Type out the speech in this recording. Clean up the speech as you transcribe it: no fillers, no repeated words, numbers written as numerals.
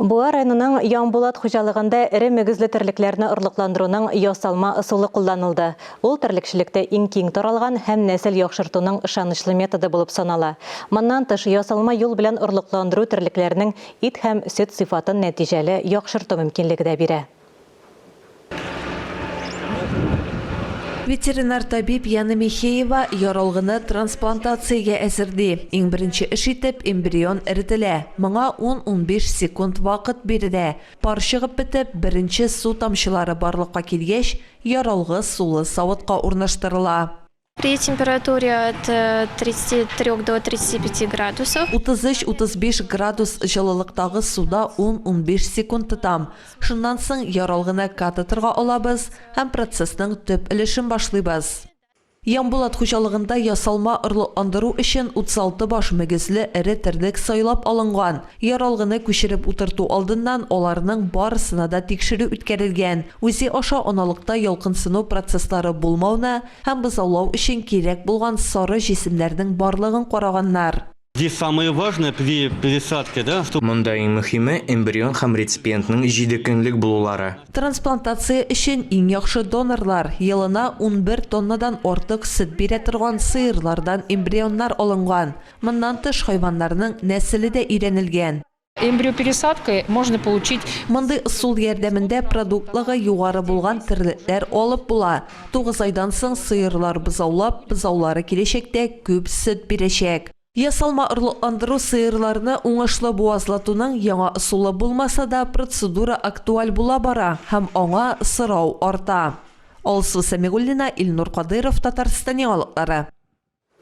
Буа районының Ямбулат хуҗалыгында ире мөгезле терлекләрне орлыкландыруның ясалма ысулы кулланылды. Ул терлекчелекте иң киң таралган һәм нәсел яхшыртуның ышанычлы методы булып санала. Моннан тыш ясалма юл белән орлыкландыру терлекләрнең ит һәм сөт сыйфатын нәтиҗәле яхшырту мөмкинлеге дә бирә. Ветеринар табиб Яна Михеева яралгыны трансплантациягә әзерди. Иң беренче эш итеп эмбрион эрителә. Моңа 10-15 секунд вакыт бирелә. Пар чыгып бетеп, беренче су тамчылары барлыкка килгәч, яралгы сулы савытка урнаштырыла. При температуре от 33 до 35 градусов. 33-35 градус җылылыктагы суда 10-15 секунд тотам. Шуннан соң яралгыны катетерга алабыз һәм процессның төп өлешен башлыйбыз. Ямбулат хуҗалыгында ясалма орлыкландыру өчен 36 баш мөгезле ире терлек сайлап алынган. Яралгыны күчереп утырту алдыннан аларның барысына да тикшерү үткәрелгән. Үзе аша аналыкта ялкынсыну процесслары булмауны һәм бозаулау өчен кирәк булган сары җисемнәрнең барлыгын караганнар. Здесь самое важное при пересадке, да, что Монда иң мөһиме эмбрион һәм реципиентның 7 көнлек булулары. Трансплантация өчен иң яхшы донорлар елына 11 тоннадан артык сөт бирә торган сыерлардан эмбрионнар алынган. Моннан тыш хайваннарның нәселе дә өйрәнелгән. Эмбриопересадкой можно получить Мондай ысул ярдәмендә продуктлыгы югары булган терлекләр алып була. 9 айдан соң сыерлар бозаулап, бозаулары киләчәктә күп сөт бирәчәк. Ясалма орлыкландыру сыерларны уңышлы буазлатуның яңа ысулы булмаса да процедура актуаль була бара һәм аңа сорау арта. Алсу Самигуллина, Илнур Кадыров, Татарстан яңалыклары.